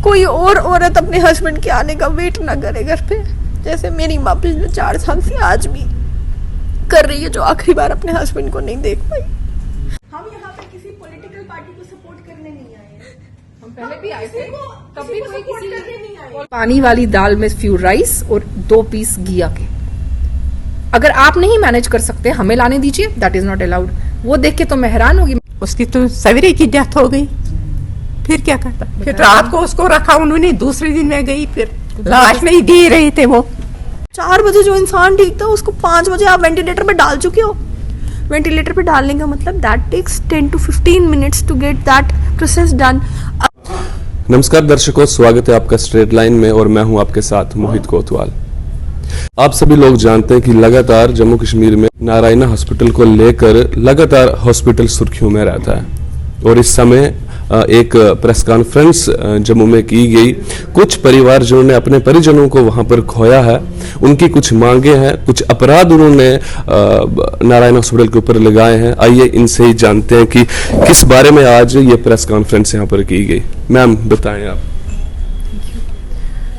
कोई और औरत अपने हस्बैंड के आने का वेट ना करे घर पे, जैसे मेरी माँ पिछले 4 साल से आज भी कर रही है, जो आखिरी बार अपने हस्बैंड को नहीं देख पाई। हम यहाँ पे किसी पॉलिटिकल पार्टी को सपोर्ट करने नहीं आए हैं, हम पहले भी आए थे, तब भी कोई किसी नहीं आए। पानी वाली दाल में फ्यू राइस और 2 पीस घी के। अगर आप नहीं मैनेज कर सकते हमें लाने दीजिए, दैट इज नॉट अलाउड। वो देख के तो मैं हैरान होगी। उसकी तो सवेरे की डेथ हो गई, फिर क्या करता। फिर रात को उसको रखा उन्होंने, दूसरे दिन मैं गई, फिर लाश नहीं दे रहे थे वो। 4 बजे जो इंसान ठीक था उसको 5 बजे आप वेंटिलेटर पे डाल चुके हो। वेंटिलेटर पे डालने का मतलब that takes 10 to 15 minutes to get that process done. नमस्कार दर्शकों, स्वागत है आपका स्ट्रेट लाइन में और मैं हूं आपके साथ मोहित कोतवाल। आप सभी लोग जानते हैं कि लगातार जम्मू कश्मीर में नारायणा हॉस्पिटल को लेकर लगातार हॉस्पिटल सुर्खियों में रहता है और इस समय एक प्रेस कॉन्फ्रेंस जम्मू में की गई। कुछ परिवारजनों ने अपने परिजनों को वहां पर खोया है, उनकी कुछ मांगे हैं, कुछ अपराध उन्होंने नारायण हॉस्पिटल के ऊपर लगाए हैं। आइए इनसे ही जानते हैं कि किस बारे में आज ये प्रेस कॉन्फ्रेंस यहाँ पर की गई। मैम बताएं आप।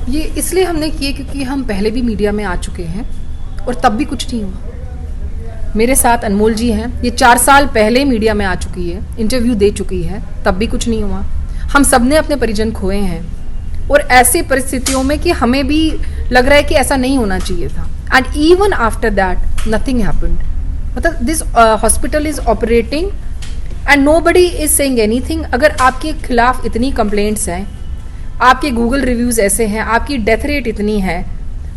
ये इसलिए हमने किए क्योंकि हम पहले भी मीडिया में आ चुके हैं और तब भी कुछ नहीं हुआ। मेरे साथ अनमोल जी हैं, ये 4 साल पहले मीडिया में आ चुकी है, इंटरव्यू दे चुकी है, तब भी कुछ नहीं हुआ। हम सब ने अपने परिजन खोए हैं और ऐसी परिस्थितियों में कि हमें भी लग रहा है कि ऐसा नहीं होना चाहिए था। And even after that nothing happened. मतलब this hospital is operating and nobody is saying anything. अगर आपके खिलाफ इतनी कंप्लेंट्स हैं, आपके गूगल रिव्यूज ऐसे हैं, आपकी डेथ रेट इतनी है,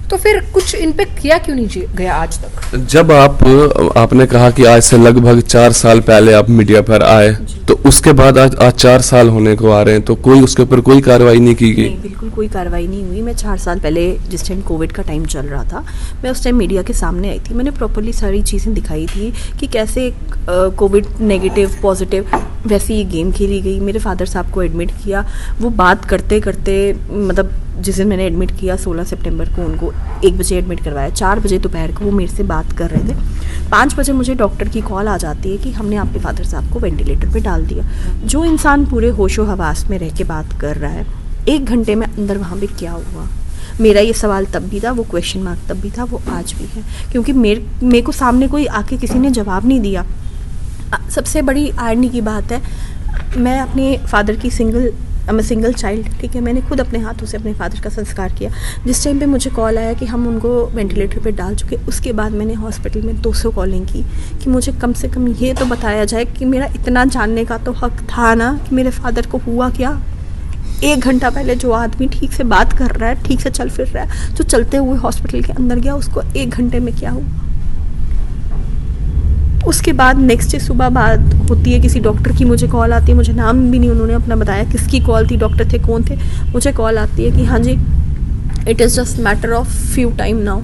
तो फिर कुछ इन पे किया क्यों नहीं गया आज तक। जब आपने कहा कि आज से लगभग 4 साल पहले आप मीडिया पर आए, तो उसके बाद आज 4 साल होने को आ रहे हैं, तो कोई उसके ऊपर कोई कार्रवाई नहीं की गई? नहीं, बिल्कुल कोई कार्रवाई नहीं हुई। मैं 4 साल पहले, जिस टाइम कोविड का टाइम चल रहा था, मैं उस टाइम मीडिया के सामने आई थी। मैंने प्रॉपरली सारी चीज़ें दिखाई थी कि कैसे कोविड नेगेटिव पॉजिटिव वैसे ही गेम खेली गई। मेरे फादर साहब को एडमिट किया, वो बात करते करते, मतलब जिस दिन मैंने एडमिट किया 16 सितंबर को, उनको 1 बजे एडमिट करवाया। 4 बजे दोपहर को वो मेरे से बात कर रहे थे। 5 बजे मुझे डॉक्टर की कॉल आ जाती है कि हमने आपके फादर साहब को वेंटिलेटर पे डाल दिया। जो इंसान पूरे होशो हवास में रह के बात कर रहा है, 1 घंटे में अंदर वहाँ पे क्या हुआ, मेरा ये सवाल तब भी था, वो क्वेश्चन मार्क तब भी था, वो आज भी है। क्योंकि मेरे को सामने कोई आके किसी ने जवाब नहीं दिया। सबसे बड़ी आयरनी की बात है, मैं अपने फादर की सिंगल चाइल्ड, ठीक है, मैंने खुद अपने हाथों से अपने फादर का संस्कार किया। जिस टाइम पे मुझे कॉल आया कि हम उनको वेंटिलेटर पे डाल चुके, उसके बाद मैंने हॉस्पिटल में 200 कॉलिंग की कि मुझे कम से कम ये तो बताया जाए कि मेरा इतना जानने का तो हक था ना कि मेरे फादर को हुआ क्या। 1 घंटा पहले जो आदमी ठीक से बात कर रहा है, ठीक से चल फिर रहा है, जो चलते हुए हॉस्पिटल के अंदर गया, उसको 1 घंटे में क्या हुआ। उसके बाद नेक्स्ट डे सुबह बात होती है, किसी डॉक्टर की मुझे कॉल आती है, मुझे नाम भी नहीं उन्होंने अपना बताया किसकी कॉल थी, डॉक्टर थे, कौन थे। मुझे कॉल आती है कि हाँ जी, it is just matter of few time now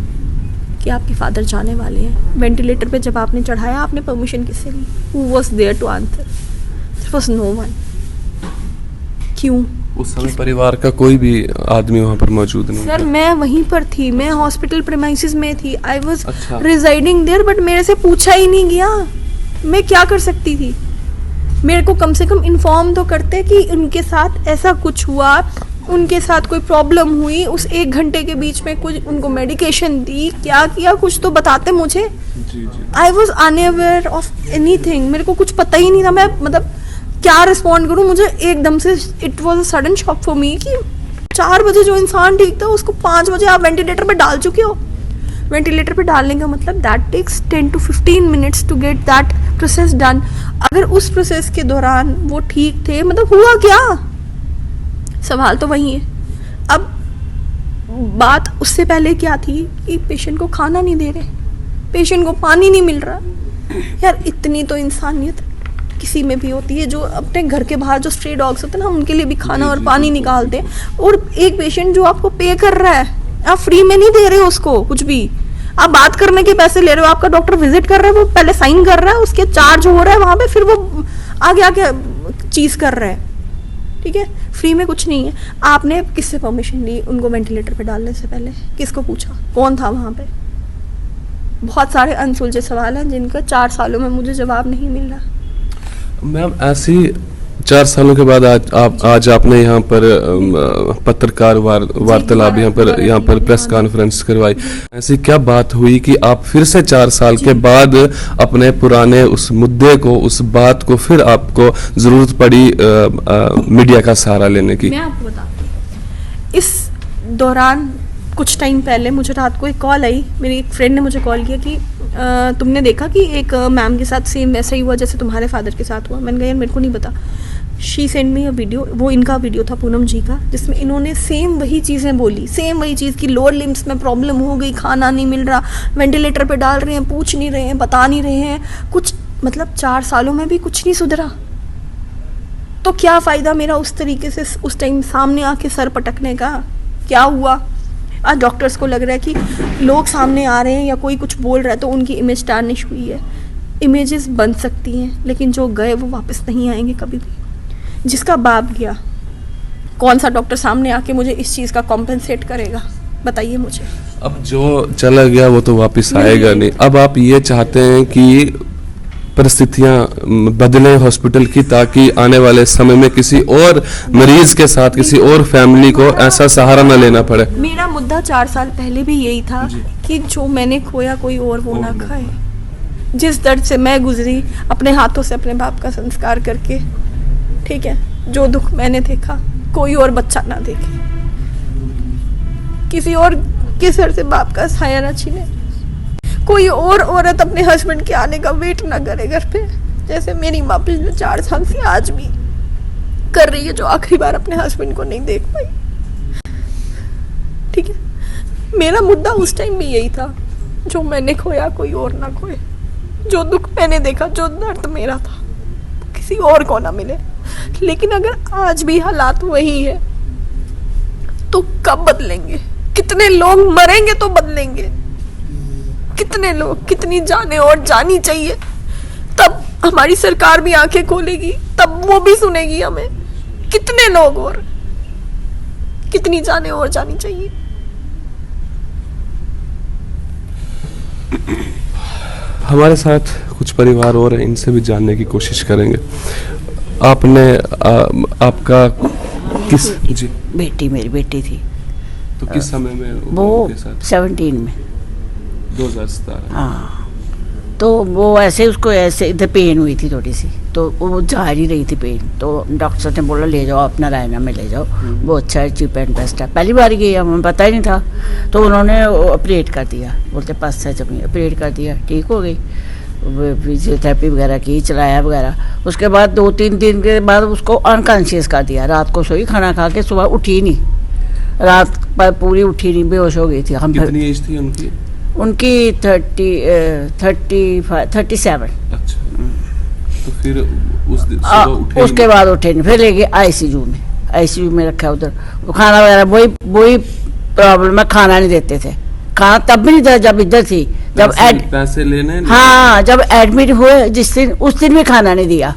कि आपके फादर जाने वाले हैं। वेंटिलेटर पे जब आपने चढ़ाया, आपने परमिशन किससे ली? Who was there to answer? There was no one. क्यों? उस समय परिवार का कोई भी आदमी वहाँ पर मौजूद नहीं सर, था? मैं वहीं पर थी, मैं हॉस्पिटल प्रेमाइसिस में थी, I was residing there, but मेरे से पूछा ही नहीं गया। मैं क्या कर सकती थी? मेरे को कम से कम इन्फॉर्म तो करते कि उनके साथ ऐसा कुछ हुआ, उनके साथ कोई प्रॉब्लम हुई, उस 1 घंटे के बीच में कुछ उनको मेडिकेशन दी, क्या किया, कुछ तो बताते मुझे। I was unaware of anything, मेरे को कुछ पता ही नहीं था। मैं मतलब क्या रिस्पॉन्ड करूं, मुझे एकदम से it was a sudden shock for me कि 4 बजे जो इंसान ठीक था उसको 5 बजे आप वेंटिलेटर पे डाल चुके हो। वेंटिलेटर पे डालने का मतलब that takes 10 to 15 minutes to get that process done. अगर उस प्रोसेस के दौरान वो ठीक थे, मतलब हुआ क्या? सवाल तो वही है। अब बात उससे पहले क्या थी कि पेशेंट को खाना नहीं दे रहे, पेशेंट को पानी नहीं मिल रहा। यार इतनी तो इंसानियत किसी में भी होती है। जो अपने घर के बाहर जो स्ट्रे डॉग्स होते हैं ना, उनके लिए भी खाना और पानी निकालते हैं। और एक पेशेंट जो आपको पे कर रहा है, आप फ्री में नहीं दे रहे हो उसको कुछ भी, आप बात करने के पैसे ले रहे हो, आपका डॉक्टर विजिट कर रहा है, वो पहले साइन कर रहा है, उसके चार्ज हो रहा है वहां पे, फिर वो आगे आगे चीज कर रहा है, ठीक है, फ्री में कुछ नहीं है। आपने किससे परमिशन ली उनको वेंटिलेटर पे डालने से पहले? किसको पूछा? कौन था वहां पे? बहुत सारे अनसुलझे सवाल हैं जिनका 4 सालों में मुझे जवाब नहीं मिल रहा। मैम ऐसी 4 सालों के बाद आज आपने यहाँ पर पत्रकार वार्तालाप यहाँ पर प्रेस कॉन्फ्रेंस करवाई। ऐसी क्या बात हुई कि आप फिर से 4 साल के बाद अपने पुराने उस मुद्दे को, उस बात को फिर आपको जरूरत पड़ी मीडिया का सहारा लेने की? मैं आपको बताती हूँ, इस दौरान कुछ टाइम पहले मुझे रात को एक कॉल आई, मेरी एक फ्रेंड ने मुझे कॉल किया कि तुमने देखा कि एक मैम के साथ सेम वैसा ही हुआ जैसे तुम्हारे फादर के साथ हुआ। मैंने कहा यार मेरे को नहीं पता। She send me a video, वो इनका वीडियो था पूनम जी का, जिसमें इन्होंने सेम वही चीज़ें बोली, सेम वही चीज़ कि लोअर लिम्स में प्रॉब्लम हो गई, खाना नहीं मिल रहा, वेंटिलेटर पे डाल रहे हैं, पूछ नहीं रहे हैं, बता नहीं रहे हैं कुछ, मतलब 4 सालों में भी कुछ नहीं सुधरा। तो क्या फ़ायदा मेरा उस तरीके से उस टाइम सामने आके सर पटकने का? क्या हुआ? आज डॉक्टर्स को लग रहा है कि लोग सामने आ रहे हैं या कोई कुछ बोल रहा है तो उनकी इमेज टार्निश हुई है। इमेजेस बन सकती हैं लेकिन जो गए वो वापस नहीं आएंगे कभी भी। जिसका बाप गया, कौन सा डॉक्टर सामने आके मुझे इस चीज़ का कॉम्पेंसेट करेगा? बताइए मुझे। अब जो चला गया वो तो वापस आएगा नहीं। अब आप ये चाहते हैं कि परिस्थितियां बदलें हॉस्पिटल की, ताकि आने वाले समय में किसी और मरीज के साथ, किसी और फैमिली को ऐसा सहारा न लेना पड़े। मेरा मुद्दा 4 साल पहले भी यही था कि जो मैंने खोया कोई और वो ना खाए। जिस दर्द से मैं गुजरी अपने हाथों से अपने बाप का संस्कार करके, ठीक है, जो दुख मैंने देखा कोई और बच्चा ना देखे, किसी और के सर से बाप का साया ना छीने, कोई और औरत अपने हस्बैंड के आने का वेट ना करे घर पे, जैसे मेरी माँ पिछले 4 साल से आज भी कर रही है, जो आखिरी बार अपने हस्बैंड को नहीं देख पाई। ठीक है, मेरा मुद्दा उस टाइम भी यही था, जो मैंने खोया कोई और ना खोए, जो दुख मैंने देखा, जो दर्द मेरा था किसी और को ना मिले। लेकिन अगर आज भी हालात वही है तो कब बदलेंगे? कितने लोग मरेंगे तो बदलेंगे? कितने लोग, कितनी जाने और जानी चाहिए, तब हमारी सरकार भी आंखें खोलेगी, तब वो भी सुनेगी हमें। कितने लोग और कितनी जाने और जानी चाहिए? हमारे साथ कुछ परिवार और हैं, इनसे भी जानने की कोशिश करेंगे। आपने आपका किस जी बेटी, मेरी बेटी थी तो किस समय में वो के साथ? 17 में 2017। हाँ, तो वो ऐसे उसको ऐसे इधर पेन हुई थी थोड़ी सी, तो वो जा ही रही थी पेन, तो डॉक्टर ने बोला ले जाओ आप नारायणा में ले जाओ, वो अच्छा है, चीप एंड बेस्ट है। पहली बार गई, हमें पता ही नहीं था, तो उन्होंने ऑपरेट कर दिया, बोलते 5 से जब ऑपरेट कर दिया, ठीक हो गई, फिजियोथेरेपी वगैरह की, चलाया वगैरह। उसके बाद 2-3 दिन के बाद उसको अनकॉन्शियस कर दिया, रात को सोई, खाना खा के सुबह उठी नहीं, रात पर पूरी उठी नहीं, बेहोश हो गई थी। हम कितनी एज थी उनकी? उनकी 37। अच्छा, तो फिर उसके बाद उठे नहीं, फिर ले गए आईसीयू में, आईसीयू में रखा उधर। खाना वगैरह वही प्रॉब्लम है, खाना नहीं देते थे, खाना तब भी नहीं था जब इधर थी, जब पैसे लेने, हाँ, जब एडमिट हुए जिस दिन, उस दिन भी खाना नहीं दिया,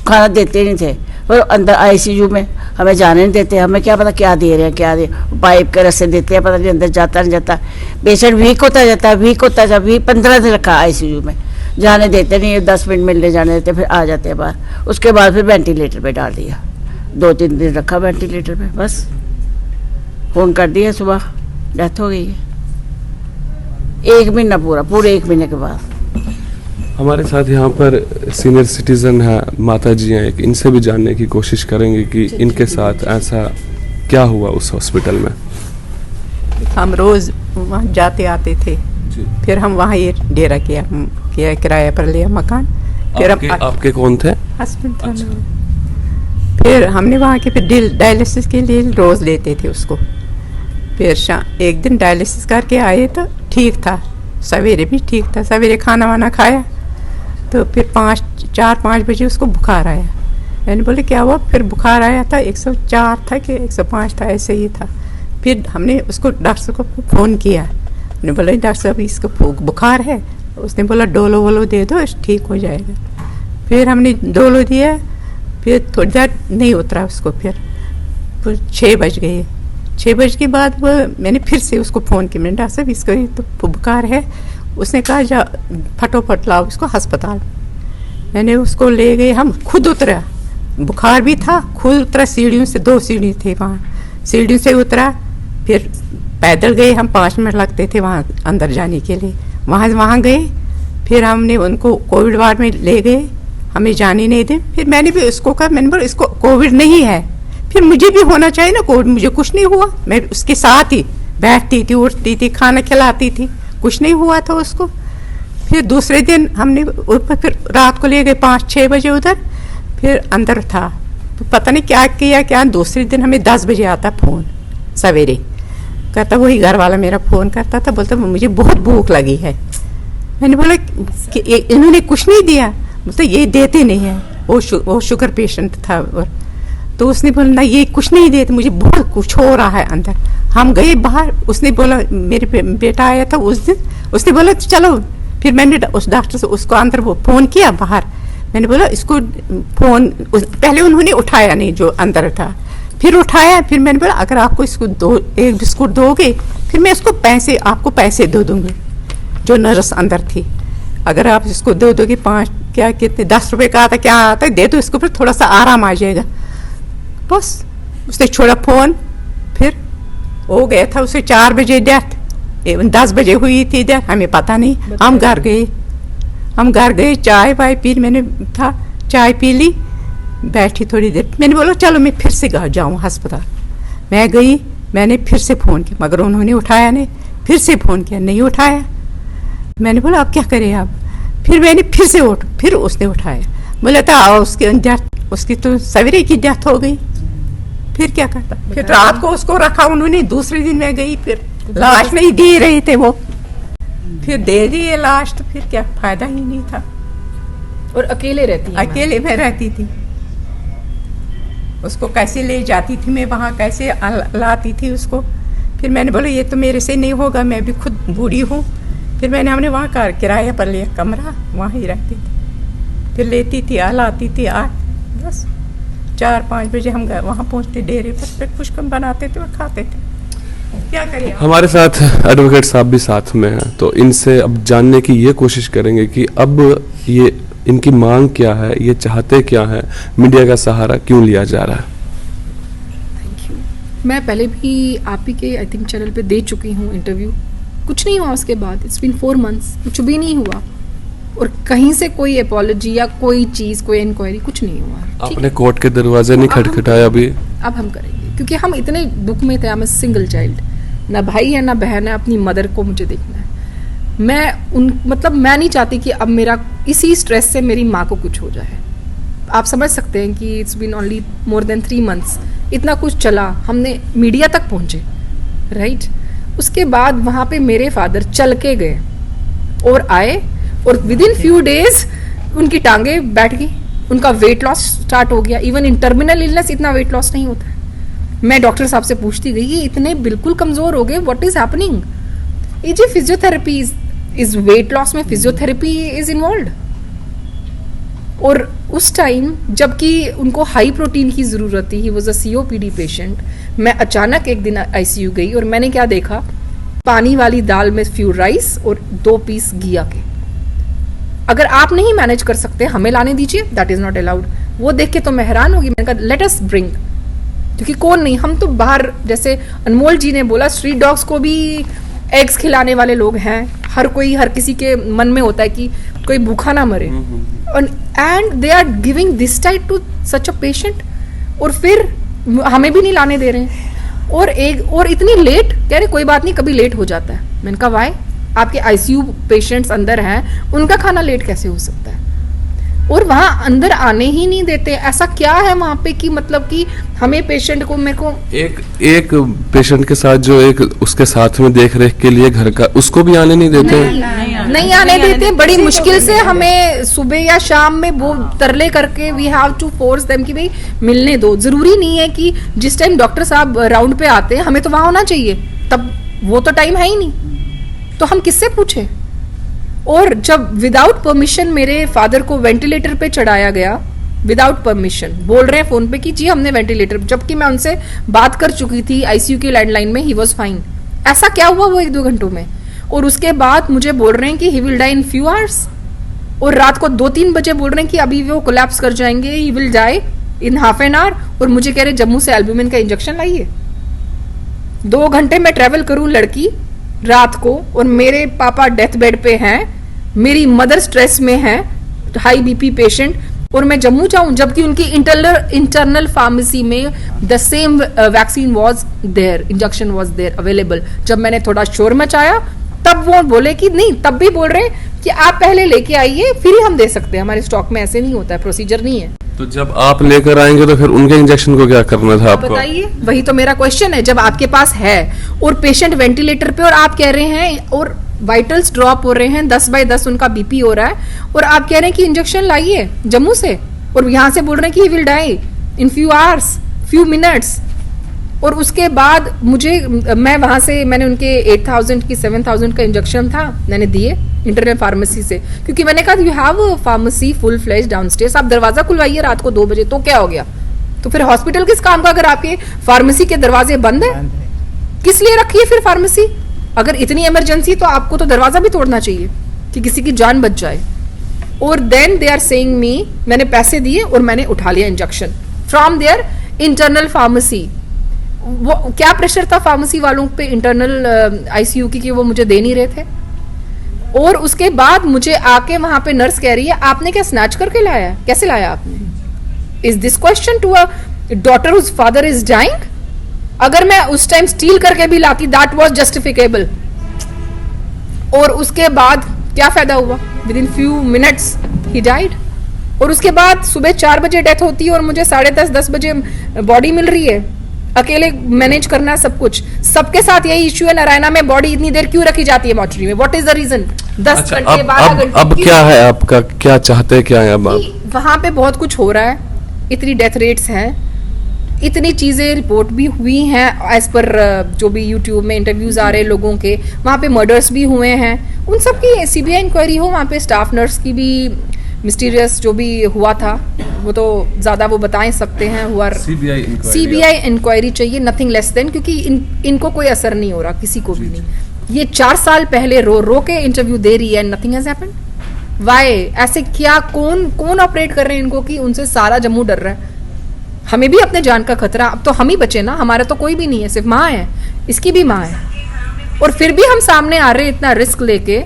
खाना देते नहीं थे। फिर अंदर आईसीयू में हमें जाने नहीं देते, हमें क्या पता क्या दे रहे हैं, क्या दे, पाइप के रस्से देते हैं, पता नहीं अंदर जाता नहीं जाता, पेशेंट वीक होता जाता है, वीक होता जब 15 दिन रखा आईसीयू में, जाने देते नहीं, 10 मिनट मिलने जाने देते, फिर आ जाते हैं बाहर। उसके बाद फिर वेंटिलेटर पे डाल दिया, 2-3 दिन रखा वेंटिलेटर पे, बस फोन कर दिया, सुबह डेथ हो गई है। 1 महीना पूरे 1 महीने के बाद। हमारे साथ यहाँ पर सीनियर सिटीजन है, माता जी हैं, एक इनसे भी जानने की कोशिश करेंगे कि इनके साथ ऐसा क्या हुआ उस हॉस्पिटल में। हम रोज वहाँ जाते आते थे, फिर हम वहाँ ये डेरा किया किराया पर लिया मकान। फिर आपके कौन थे? हस्बैंड था। फिर हमने वहाँ के फिर डायलिसिस के लिए रोज लेते थे उसको। फिर एक दिन डायलिसिस करके आए तो ठीक था, सवेरे भी ठीक था, सवेरे खाना वाना खाया तो फिर 4-5 बजे उसको बुखार आया। मैंने बोले क्या हुआ? फिर बुखार आया था, 104 था कि 105 था, ऐसे ही था। फिर हमने उसको डॉक्टर को फ़ोन किया, हमने बोला डॉक्टर साहब इसको बुखार है, उसने बोला डोलो वोलो दे दो ठीक हो जाएगा। फिर हमने डोलो दिया, फिर थोड़ी देर नहीं उतरा उसको, फिर 6 बज गए। 6 बजे के बाद वो मैंने फिर से उसको फ़ोन किया, मैंने डॉक्टर साहब इसको तो बुखार है। उसने कहा जा फटोफट लाओ इसको अस्पताल। मैंने उसको ले गए, हम खुद उतरा, बुखार भी था, खुद उतरा सीढ़ियों से, 2 सीढ़ी थे वहाँ, सीढ़ियों से उतरा, फिर पैदल गए हम, 5 मिनट लगते थे वहाँ अंदर जाने के लिए, वहाँ गए, फिर हमने उनको कोविड वार्ड में ले गए, हमें जाने नहीं दे। फिर मैंने भी उसको कहा, मैंने बोला इसको कोविड नहीं है, फिर मुझे भी होना चाहिए ना कोविड, मुझे कुछ नहीं हुआ, मैं उसके साथ ही बैठती थी, उठती थी, खाना खिलाती थी, कुछ नहीं हुआ था उसको। फिर दूसरे दिन हमने फिर रात को ले गए 5-6 बजे उधर, फिर अंदर था, तो पता नहीं क्या किया क्या, दूसरे दिन हमें 10 बजे आता फ़ोन सवेरे, कहता वही घर वाला मेरा फ़ोन करता था, बोलता मुझे बहुत भूख लगी है। मैंने बोला कि इन्होंने कुछ नहीं दिया, बोलता ये देते नहीं है, वो शुगर पेशेंट था, और तो उसने बोला ना ये कुछ नहीं देते, मुझे बहुत कुछ हो रहा है अंदर। हम गए बाहर, उसने बोला, मेरे बेटा आया था उस दिन, उसने बोला चलो, फिर मैंने उस डॉक्टर से उसको अंदर वो फ़ोन किया बाहर, मैंने बोला इसको फ़ोन, पहले उन्होंने उठाया नहीं जो अंदर था, फिर उठाया, फिर मैंने बोला अगर आपको इसको 1 बिस्कुट दोगे फिर मैं इसको पैसे, आपको पैसे दे दूँगी, जो नर्स अंदर थी, अगर आप इसको दे दोगे 5 क्या कितने 10 रुपए का आता क्या आता है, दे दो इसको, फिर थोड़ा सा आराम आ जाएगा। बस उसने छोड़ा फ़ोन, फिर हो गया था उसे 4 बजे डेथ, 10 बजे हुई थी डेथ, हमें पता नहीं। हम घर गए, चाय वाय पी, मैंने था चाय पी ली, बैठी थोड़ी देर, मैंने बोला चलो मैं फिर से जाऊँ अस्पताल। मैं गई, मैंने फिर से फ़ोन किया, मगर उन्होंने उठाया नहीं, फिर से फ़ोन किया, नहीं उठाया। मैंने बोला अब क्या करें आप, फिर मैंने फिर से फिर उसने उठाया, बोला था उसकी तो सवेरे की डेथ हो गई, फिर क्या करता। फिर रात को उसको रखा उन्होंने, दूसरे दिन मैं गई, फिर लाश नहीं दे रहे थे वो, फिर दे दिए लाश, तो फिर क्या फायदा ही नहीं था। और अकेले रहती है? अकेले मैं रहती थी, उसको कैसे ले जाती थी मैं वहाँ, कैसे लाती थी उसको। फिर मैंने बोला ये तो मेरे से नहीं होगा, मैं भी खुद बूढ़ी हूँ। फिर हमने वहाँ किराया पर लिया कमरा, वहाँ ही रहती थी, फिर लेती थी, लाती थी, बस 4-5 बजे हम वहाँ पहुँचते डेरे पर, फिर कुछ कम बनाते थे और खाते थे, क्या करें। हमारे साथ एडवोकेट साहब भी साथ में हैं, तो इनसे अब जानने की ये कोशिश करेंगे कि अब ये इनकी मांग क्या है, ये चाहते क्या है, मीडिया का सहारा क्यों लिया जा रहा है। Thank you. मैं पहले भी आप ही के आई थिंक चैनल पे दे चुकी हूँ इंटरव्यू, कुछ नहीं हुआ उसके बाद, इट्स बीन 4 months, कुछ भी नहीं हुआ, और कहीं से कोई एपोलॉजी या कोई चीज़, कोई इंक्वायरी, कुछ नहीं हुआ। आपने कोर्ट के दरवाजे नहीं खटखटाया अभी? अब हम करेंगे, क्योंकि हम इतने दुख में थे, आई एम सिंगल चाइल्ड, ना भाई है ना बहन है, अपनी मदर को मुझे देखना है। मैं नहीं चाहती कि अब मेरा इसी स्ट्रेस से मेरी माँ को कुछ हो जाए। आप समझ सकते हैं कि it's been only more than 3 months, इतना कुछ चला, हमने मीडिया तक पहुँचे, राइट। उसके बाद वहाँ पे मेरे फादर चल के गए और आए, और विद इन फ्यू डेज उनकी टांगे बैठ गई, उनका वेट लॉस स्टार्ट हो गया। इवन इन टर्मिनल इलनेस इतना वेट लॉस नहीं होता है। मैं डॉक्टर साहब से पूछती गई, ये इतने बिल्कुल कमजोर हो गए, व्हाट इज हैपनिंग। ये जो फिजियोथेरेपी इज वेट लॉस में फिजियोथेरेपी इज इन्वॉल्व। और उस टाइम जबकि उनको हाई प्रोटीन की जरूरत थी, he was a COPD patient, मैं अचानक एक दिन ICU गई और मैंने क्या देखा, पानी वाली दाल में फ्यू राइस और 2 पीस घिया के। अगर आप नहीं मैनेज कर सकते हमें लाने दीजिए, दैट इज नॉट अलाउड। वो देख के तो मैं हैरान होगी, मैंने कहा लेट अस ब्रिंग, क्योंकि कौन नहीं, हम तो बाहर, जैसे अनमोल जी ने बोला, स्ट्रीट डॉग्स को भी एग्स खिलाने वाले लोग हैं। हर किसी के मन में होता है कि कोई भूखा ना मरे, and they are giving this type to such a patient, और फिर हमें भी नहीं लाने दे रहे हैं। और इतनी लेट, कह रहे कोई बात नहीं, कभी लेट हो जाता है। मैंने कहा वाई, आपके ICU पेशेंट्स अंदर हैं, उनका खाना लेट कैसे हो सकता है। और वहाँ अंदर आने ही नहीं देते। ऐसा क्या है वहाँ पे कि मतलब कि हमें पेशेंट को, मेरे को एक पेशेंट के साथ जो एक उसके साथ में देख रेख के लिए घर का, उसको भी आने नहीं देते, नहीं आने देते। बड़ी मुश्किल से हमें सुबह या शाम में वो तरले करके we have to force them कि भाई मिलने दो। जरूरी नहीं है कि जिस टाइम डॉक्टर साहब राउंड पे आते हैं हमें तो वहां होना चाहिए, तब वो तो टाइम है ही नहीं, तो हम किससे पूछे। और जब विदाउट परमिशन मेरे फादर को वेंटिलेटर पे चढ़ाया गया, विदाउट परमिशन, बोल रहे हैं फोन पे कि जी हमने वेंटिलेटर, जबकि मैं उनसे बात कर चुकी थी ICU की लैंडलाइन में, ही वाज फाइन। ऐसा क्या हुआ वो 1-2 घंटों में। और उसके बाद मुझे बोल रहे हैं कि he will die in few hours, और रात को 2-3 बजे बोल रहे हैं कि अभी वो कोलैप्स कर जाएंगे, he will die in half an hour, और मुझे कह रहे जम्मू से एल्ब्यूमिन का इंजेक्शन लाइए। 2 घंटे मैं ट्रेवल करूं लड़की रात को, और मेरे पापा डेथ बेड पे हैं, मेरी मदर स्ट्रेस में है, हाई बीपी पेशेंट, और मैं जम्मू जाऊं, जबकि उनकी इंटरनल फार्मेसी में the same vaccine was there, injection was there available. जब मैंने थोड़ा शोर मचाया तब वो बोले कि नहीं, तब भी बोल रहे हैं कि आप पहले लेके आइए फिर ही हम दे सकते हैं, हमारे स्टॉक में ऐसे नहीं होता है, प्रोसीजर नहीं है। तो जब आप लेकर आएंगे तो फिर उनके इंजेक्शन को क्या करना था आपको? बताइए, वही तो मेरा क्वेश्चन है। जब आपके पास है और पेशेंट वेंटिलेटर पे, और आप कह रहे हैं, और वाइटल्स ड्रॉप हो रहे हैं, 10/10 उनका बीपी हो रहा है, और आप कह रहे हैं कि इंजेक्शन लाइए जम्मू से, और यहां से बोल रहे हैं कि he will die in few hours, few minutes. और उसके बाद मैं वहां से, मैंने उनके 8,000 की 7,000 का इंजेक्शन था, मैंने दिए इंटरनल फार्मेसी से, क्योंकि मैंने कहा you have pharmacy full fledged downstairs, आप दरवाजा खुलवाइए रात को 2 बजे, तो क्या हो गया? तो फिर हॉस्पिटल किस काम का अगर आपके फार्मेसी के दरवाजे बंद है? किस लिए रखी है फिर फार्मेसी? अगर इतनी इमरजेंसी तो आपको तो दरवाजा भी तोड़ना चाहिए कि किसी की जान बच जाए। और then they are saying me, मैंने पैसे दिए और मैंने उठा लिया injection from their internal pharmacy. वो क्या प्रेशर था फार्मेसी वालों पे इंटरनल आईसीयू की कि वो मुझे दे नहीं रहे थे। और उसके बाद मुझे आके वहां पे नर्स कह रही है आपने क्या स्नैच करके लाया? कैसे लाया आपने? Is this question to a daughter whose father is dying? अगर मैं उस टाइम स्टील करके भी लाती दैट वाज जस्टिफिकेबल। और उसके बाद क्या फायदा हुआ? With in few minutes he died. और उसके बाद सुबह 4 बजे डेथ होती है और मुझे 10:30-10 बजे बॉडी मिल रही है। अकेले मैनेज करना है सब कुछ। सबके साथ यही इश्यू है नारायणा में, बॉडी इतनी देर क्यों रखी जाती है मॉर्चरी में? What is the reason? 10 घंटे 12 घंटे। अब क्या है आपका, क्या चाहते क्या है अब आप? वहां पे बहुत कुछ हो रहा है, इतनी डेथ रेट्स हैं, इतनी चीजें रिपोर्ट भी हुई हैं एज पर जो भी यूट्यूब में इंटरव्यूज आ रहे हैं लोगों के, वहां पे मर्डर्स भी हुए हैं, उन सब की सीबीआई इंक्वायरी हो। वहां पे स्टाफ नर्स की भी मिस्टीरियस जो भी हुआ था वो तो ज्यादा वो बता सकते हैं। हुआ सीबीआई इंक्वायरी चाहिए, नथिंग लेस देन, क्योंकि इनको कोई असर नहीं हो रहा, किसी को भी नहीं। ये 4 साल पहले रो के इंटरव्यू दे रही है, नथिंग हैज हैपेंड। वाई? ऐसे क्या, कौन ऑपरेट कर रहे हैं इनको कि उनसे सारा जम्मू डर रहा है? हमें भी अपने जान का खतरा, अब तो हम ही बचे ना, हमारा तो कोई भी नहीं है, सिर्फ माँ है, इसकी भी माँ है, और फिर भी हम सामने आ रहे हैं इतना रिस्क लेके,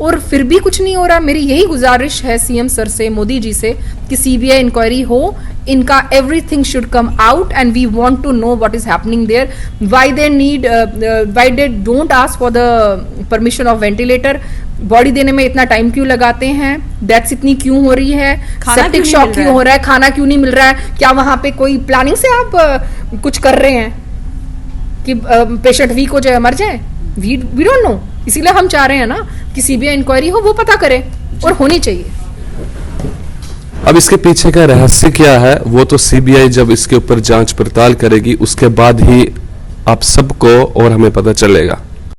और फिर भी कुछ नहीं हो रहा। मेरी यही गुजारिश है सीएम सर से, मोदी जी से, कि सीबीआई इंक्वायरी हो, इनका everything should come out and we want to know what is happening there, why they don't ask for the permission of ventilator, body देने में इतना टाइम क्यों लगाते हैं, डेथ्स इतनी क्यों हो रही है, सेप्टिक शॉक क्यों हो रहा है, खाना क्यों नहीं मिल रहा है? क्या वहां पे कोई प्लानिंग से आप कुछ कर रहे हैं कि पेशेंट वीक हो जाए, मर जाए? We don't know. इसीलिए हम चाह रहे हैं ना कि सीबीआई इंक्वायरी हो, वो पता करे, और होनी चाहिए। अब इसके पीछे का रहस्य क्या है वो तो सीबीआई जब इसके ऊपर जांच पड़ताल करेगी उसके बाद ही आप सबको और हमें पता चलेगा।